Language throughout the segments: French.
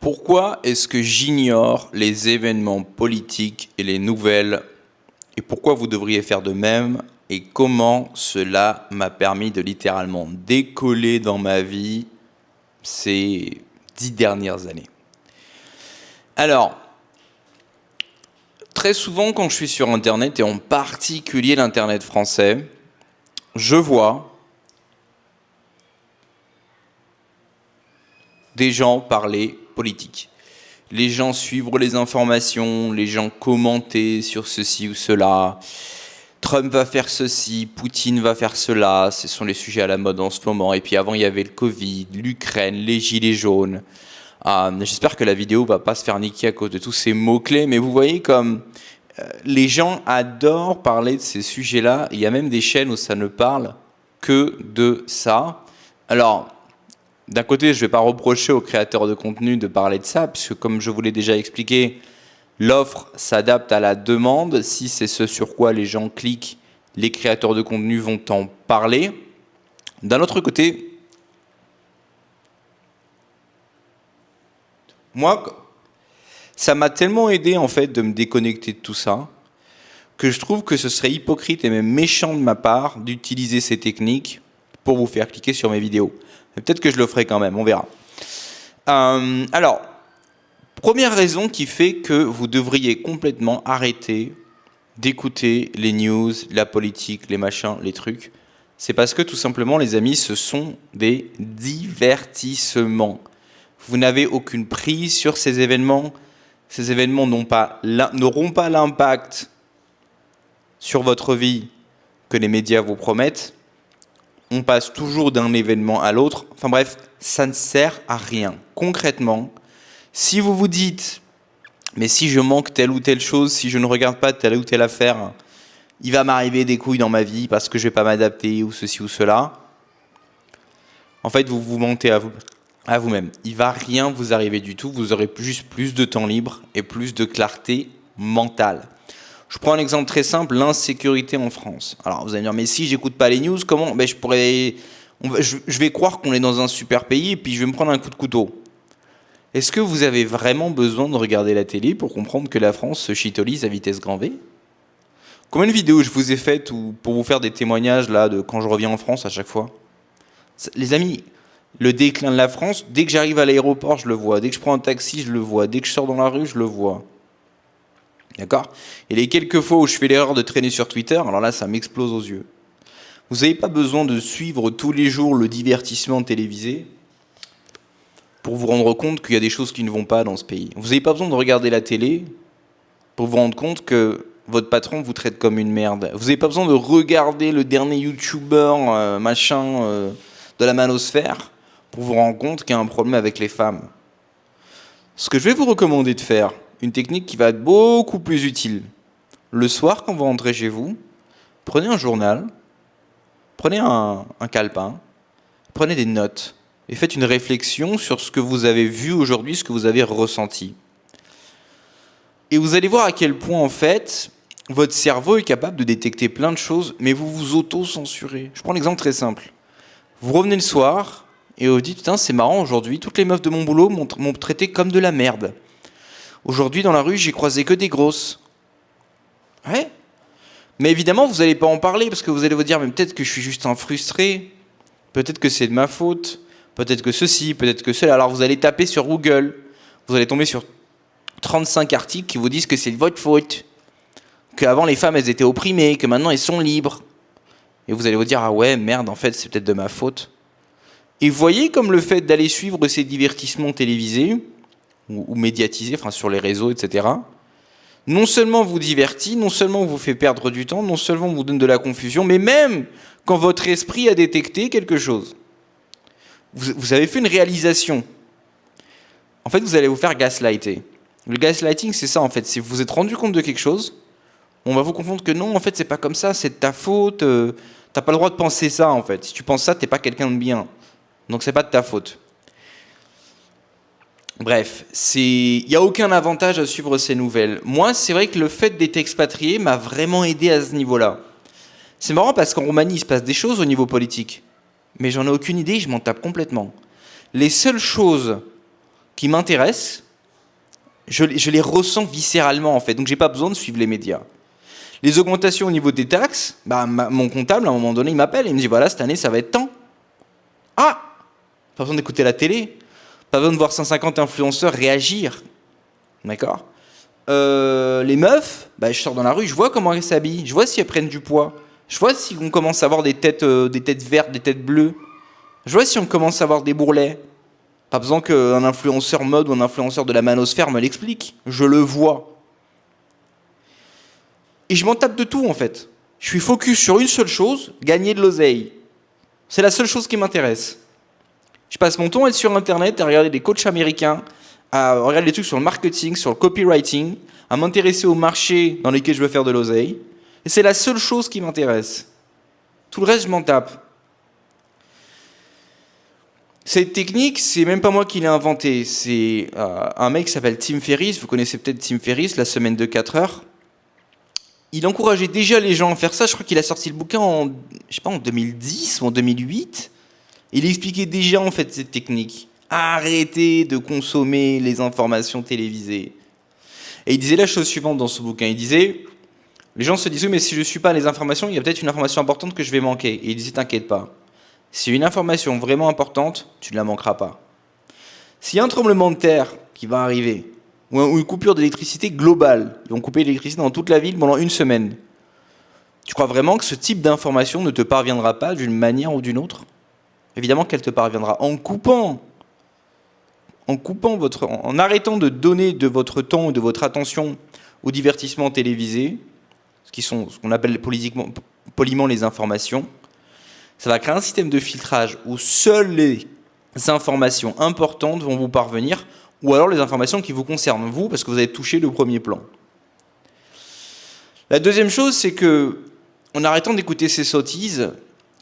Pourquoi est-ce que j'ignore les événements politiques et les nouvelles? Et pourquoi vous devriez faire de même? Et comment cela m'a permis de littéralement décoller dans ma vie ces 10 dernières années? Alors, très souvent quand je suis sur Internet, et en particulier l'Internet français, je vois des gens parler politique. Les gens suivre les informations, les gens commenter sur ceci ou cela. Trump va faire ceci, Poutine va faire cela, ce sont les sujets à la mode en ce moment. Et puis avant, il y avait le Covid, l'Ukraine, les gilets jaunes. J'espère que la vidéo va pas se faire niquer à cause de tous ces mots-clés, mais vous voyez comme les gens adorent parler de ces sujets-là. Il y a même des chaînes où ça ne parle que de ça. Alors, d'un côté, je ne vais pas reprocher aux créateurs de contenu de parler de ça, puisque comme je vous l'ai déjà expliqué, l'offre s'adapte à la demande. Si c'est ce sur quoi les gens cliquent, les créateurs de contenu vont en parler. D'un autre côté, moi, ça m'a tellement aidé en fait de me déconnecter de tout ça, que je trouve que ce serait hypocrite et même méchant de ma part d'utiliser ces techniques pour vous faire cliquer sur mes vidéos. Mais peut-être que je le ferai quand même, on verra. Alors, première raison qui fait que vous devriez complètement arrêter d'écouter les news, la politique, les machins, les trucs, c'est parce que tout simplement, les amis, ce sont des divertissements. Vous n'avez aucune prise sur ces événements. Ces événements n'auront pas l'impact sur votre vie que les médias vous promettent. On passe toujours d'un événement à l'autre. Enfin bref, ça ne sert à rien. Concrètement, si vous vous dites « mais si je manque telle ou telle chose, si je ne regarde pas telle ou telle affaire, il va m'arriver des couilles dans ma vie parce que je ne vais pas m'adapter ou ceci ou cela », en fait, vous vous mentez à vous-même. Il ne va rien vous arriver du tout. Vous aurez juste plus de temps libre et plus de clarté mentale. Je prends un exemple très simple, l'insécurité en France. Alors vous allez me dire, mais si j'écoute pas les news, comment je vais croire qu'on est dans un super pays et puis je vais me prendre un coup de couteau. Est-ce que vous avez vraiment besoin de regarder la télé pour comprendre que la France se chitolise à vitesse grand V? Combien de vidéos je vous ai faites pour vous faire des témoignages là de quand je reviens en France à chaque fois? Les amis, le déclin de la France, dès que j'arrive à l'aéroport, je le vois. Dès que je prends un taxi, je le vois. Dès que je sors dans la rue, je le vois. D'accord? Et les quelques fois où je fais l'erreur de traîner sur Twitter, alors là, ça m'explose aux yeux. Vous n'avez pas besoin de suivre tous les jours le divertissement télévisé pour vous rendre compte qu'il y a des choses qui ne vont pas dans ce pays. Vous n'avez pas besoin de regarder la télé pour vous rendre compte que votre patron vous traite comme une merde. Vous n'avez pas besoin de regarder le dernier YouTuber de la manosphère pour vous rendre compte qu'il y a un problème avec les femmes. Ce que je vais vous recommander de faire, une technique qui va être beaucoup plus utile. Le soir, quand vous rentrez chez vous, prenez un journal, prenez un calepin, prenez des notes et faites une réflexion sur ce que vous avez vu aujourd'hui, ce que vous avez ressenti. Et vous allez voir à quel point, en fait, votre cerveau est capable de détecter plein de choses, mais vous vous auto-censurez. Je prends l'exemple très simple. Vous revenez le soir et vous dites, putain, c'est marrant, aujourd'hui, toutes les meufs de mon boulot m'ont traité comme de la merde. Aujourd'hui, dans la rue, j'ai croisé que des grosses. Ouais. Mais évidemment, vous n'allez pas en parler parce que vous allez vous dire, mais peut-être que je suis juste un frustré, peut-être que c'est de ma faute, peut-être que ceci, peut-être que cela. Alors vous allez taper sur Google, vous allez tomber sur 35 articles qui vous disent que c'est de votre faute, qu'avant les femmes elles étaient opprimées, que maintenant elles sont libres. Et vous allez vous dire, ah ouais, merde, en fait, c'est peut-être de ma faute. Et vous voyez comme le fait d'aller suivre ces divertissements télévisés, ou médiatisés, enfin sur les réseaux, etc., non seulement vous divertit, non seulement vous fait perdre du temps, non seulement vous donne de la confusion, mais même quand votre esprit a détecté quelque chose. Vous avez fait une réalisation. En fait, vous allez vous faire gaslighter. Le gaslighting, c'est ça, en fait. Si vous vous êtes rendu compte de quelque chose, on va vous confondre que non, en fait, c'est pas comme ça, c'est de ta faute. T'as pas le droit de penser ça, en fait. Si tu penses ça, t'es pas quelqu'un de bien. Donc, c'est pas de ta faute. Bref, il n'y a aucun avantage à suivre ces nouvelles. Moi, c'est vrai que le fait d'être expatrié m'a vraiment aidé à ce niveau-là. C'est marrant parce qu'en Roumanie, il se passe des choses au niveau politique. Mais j'en ai aucune idée, je m'en tape complètement. Les seules choses qui m'intéressent, je les ressens viscéralement en fait, donc j'ai pas besoin de suivre les médias. Les augmentations au niveau des taxes, mon comptable à un moment donné il m'appelle et il me dit voilà cette année ça va être tant. Ah, pas besoin d'écouter la télé, pas besoin de voir 150 influenceurs réagir, d'accord. Les meufs, je sors dans la rue, je vois comment elles s'habillent, je vois si elles prennent du poids, je vois si on commence à avoir des têtes vertes, des têtes bleues, je vois si on commence à avoir des bourrelets. Pas besoin qu'un influenceur mode ou un influenceur de la manosphère me l'explique. Je le vois. Et je m'en tape de tout en fait. Je suis focus sur une seule chose, gagner de l'oseille. C'est la seule chose qui m'intéresse. Je passe mon temps à être sur internet, à regarder des coachs américains, à regarder des trucs sur le marketing, sur le copywriting, à m'intéresser aux marchés dans lesquels je veux faire de l'oseille. Et c'est la seule chose qui m'intéresse. Tout le reste, je m'en tape. Cette technique, c'est même pas moi qui l'ai inventée. C'est un mec qui s'appelle Tim Ferriss. Vous connaissez peut-être Tim Ferriss, la semaine de 4 heures. Il encourageait déjà les gens à faire ça. Je crois qu'il a sorti le bouquin en 2010 ou en 2008. Il expliquait déjà en fait cette technique. Arrêtez de consommer les informations télévisées. Et il disait la chose suivante dans ce bouquin. Il disait, les gens se disent oui mais si je ne suis pas les informations, il y a peut-être une information importante que je vais manquer. Et il disait t'inquiète pas. Si une information vraiment importante, tu ne la manqueras pas. S'il y a un tremblement de terre qui va arriver, ou une coupure d'électricité globale, ils vont couper l'électricité dans toute la ville pendant une semaine, tu crois vraiment que ce type d'information ne te parviendra pas d'une manière ou d'une autre ? Évidemment qu'elle te parviendra en arrêtant de donner de votre temps ou de votre attention aux divertissements télévisés, ce qu'on appelle poliment les informations. Ça va créer un système de filtrage où seules les informations importantes vont vous parvenir, ou alors les informations qui vous concernent, vous, parce que vous avez touché le premier plan. La deuxième chose, c'est que, en arrêtant d'écouter ces sottises,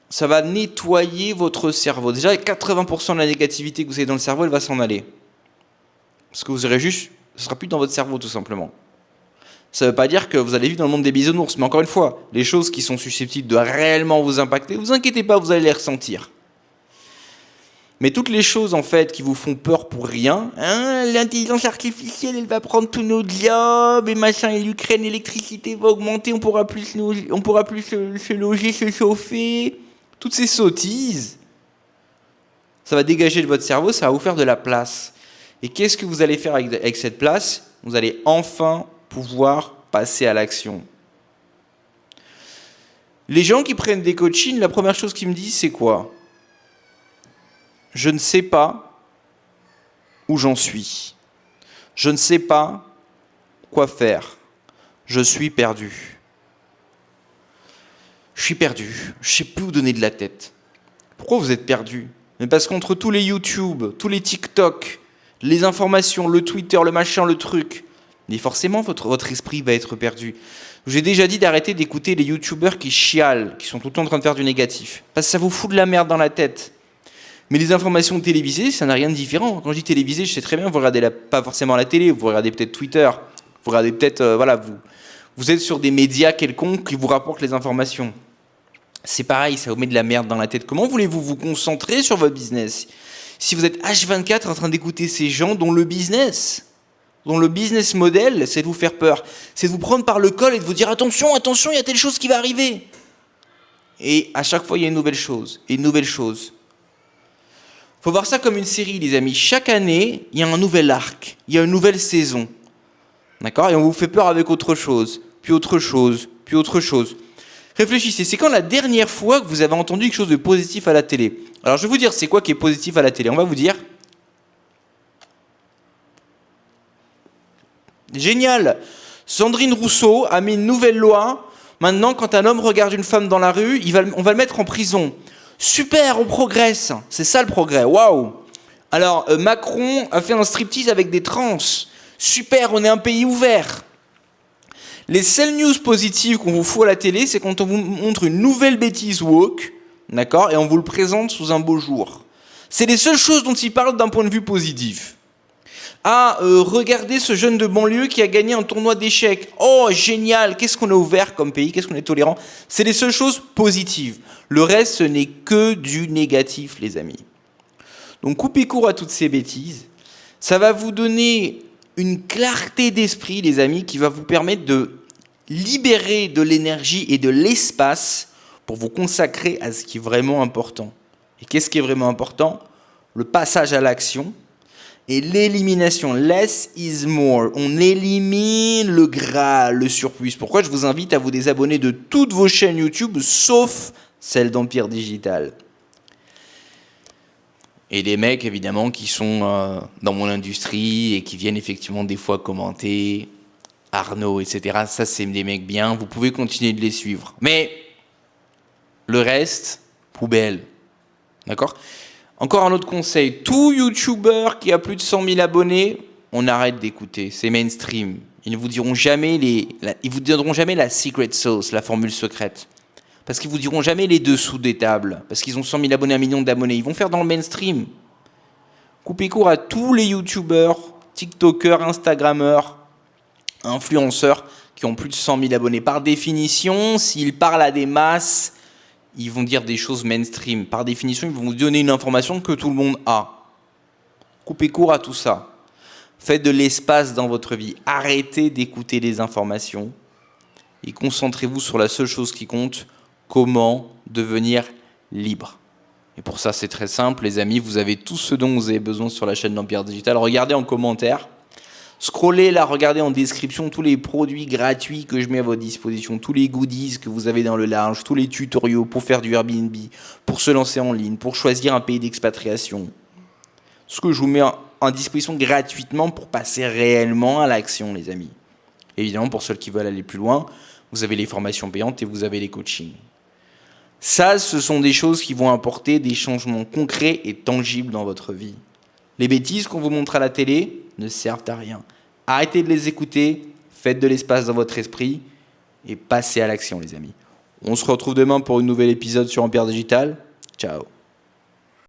ça va nettoyer votre cerveau. Déjà, 80% de la négativité que vous avez dans le cerveau, elle va s'en aller. Parce que vous aurez juste, ce sera plus dans votre cerveau, tout simplement. Ça ne veut pas dire que vous allez vivre dans le monde des bisounours, mais encore une fois, les choses qui sont susceptibles de réellement vous impacter, vous inquiétez pas, vous allez les ressentir. Mais toutes les choses en fait qui vous font peur pour rien, l'intelligence artificielle elle va prendre tous nos jobs et machin, et l'Ukraine, l'électricité va augmenter, on pourra plus se loger, se chauffer, toutes ces sottises, ça va dégager de votre cerveau, ça va vous faire de la place. Et qu'est-ce que vous allez faire avec cette place ? Vous allez enfin pouvoir passer à l'action. Les gens qui prennent des coachings, la première chose qu'ils me disent, c'est quoi ? Je ne sais pas où j'en suis. Je ne sais pas quoi faire. Je suis perdu. Je suis perdu. Je ne sais plus où donner de la tête. Pourquoi vous êtes perdu ? Mais parce qu'entre tous les YouTube, tous les TikTok, les informations, le Twitter, le machin, le truc, mais forcément, votre esprit va être perdu. Je vous ai déjà dit d'arrêter d'écouter les youtubeurs qui chialent, qui sont tout le temps en train de faire du négatif. Parce que ça vous fout de la merde dans la tête. Mais les informations télévisées, ça n'a rien de différent. Quand je dis télévisé, je sais très bien, vous regardez pas forcément la télé, vous regardez peut-être Twitter, vous regardez peut-être, vous êtes sur des médias quelconques qui vous rapportent les informations. C'est pareil, ça vous met de la merde dans la tête. Comment voulez-vous vous concentrer sur votre business si vous êtes H24 en train d'écouter ces gens dont le business model, c'est de vous faire peur. C'est de vous prendre par le col et de vous dire attention, attention, il y a telle chose qui va arriver. Et à chaque fois, il y a une nouvelle chose, et une nouvelle chose. Il faut voir ça comme une série, les amis. Chaque année, il y a un nouvel arc, il y a une nouvelle saison. D'accord ? Et on vous fait peur avec autre chose, puis autre chose, puis autre chose. Réfléchissez, c'est quand la dernière fois que vous avez entendu quelque chose de positif à la télé ? Alors je vais vous dire, c'est quoi qui est positif à la télé ? On va vous dire... Génial ! Sandrine Rousseau a mis une nouvelle loi. Maintenant, quand un homme regarde une femme dans la rue, on va le mettre en prison. Super, on progresse. C'est ça le progrès. Waouh ! Alors, Macron a fait un striptease avec des trans. Super, on est un pays ouvert. Les seules news positives qu'on vous fout à la télé, c'est quand on vous montre une nouvelle bêtise woke, d'accord, et on vous le présente sous un beau jour. C'est les seules choses dont ils parlent d'un point de vue positif. Ah, regardez ce jeune de banlieue qui a gagné un tournoi d'échecs. Oh, génial, qu'est-ce qu'on est ouvert comme pays, qu'est-ce qu'on est tolérant. C'est les seules choses positives. Le reste, ce n'est que du négatif, les amis. Donc, coupez court à toutes ces bêtises. Ça va vous donner une clarté d'esprit, les amis, qui va vous permettre de libérer de l'énergie et de l'espace pour vous consacrer à ce qui est vraiment important. Et qu'est-ce qui est vraiment important? Le passage à l'action et l'élimination. Less is more. On élimine le gras, le surplus. Pourquoi je vous invite à vous désabonner de toutes vos chaînes YouTube, sauf celle d'Empire Digital. Et les mecs, évidemment, qui sont dans mon industrie et qui viennent effectivement des fois commenter, Arnaud, etc. Ça, c'est des mecs bien. Vous pouvez continuer de les suivre. Mais le reste, poubelle. D'accord? Encore un autre conseil. Tout YouTuber qui a plus de 100 000 abonnés, on arrête d'écouter. C'est mainstream. Ils ne vous diront jamais ils vous donneront jamais la secret sauce, la formule secrète. Parce qu'ils vous diront jamais les dessous des tables. Parce qu'ils ont 100 000 abonnés, 1 million d'abonnés. Ils vont faire dans le mainstream. Coupez court à tous les YouTubers, TikTokers, Instagrammeurs, influenceurs qui ont plus de 100 000 abonnés. Par définition, s'ils parlent à des masses, ils vont dire des choses mainstream. Par définition, ils vont vous donner une information que tout le monde a. Coupez court à tout ça. Faites de l'espace dans votre vie. Arrêtez d'écouter les informations et concentrez-vous sur la seule chose qui compte, comment devenir libre. Et pour ça, c'est très simple, les amis, vous avez tout ce dont vous avez besoin sur la chaîne d'Empire Digital. Regardez en commentaire. Scrollez là, regardez en description tous les produits gratuits que je mets à votre disposition, tous les goodies que vous avez dans le large, tous les tutoriaux pour faire du Airbnb, pour se lancer en ligne, pour choisir un pays d'expatriation. Ce que je vous mets en disposition gratuitement pour passer réellement à l'action, les amis. Évidemment, pour ceux qui veulent aller plus loin, vous avez les formations payantes et vous avez les coachings. Ça, ce sont des choses qui vont apporter des changements concrets et tangibles dans votre vie. Les bêtises qu'on vous montre à la télé ne servent à rien. Arrêtez de les écouter, faites de l'espace dans votre esprit et passez à l'action, les amis. On se retrouve demain pour un nouvel épisode sur Empire Digital. Ciao.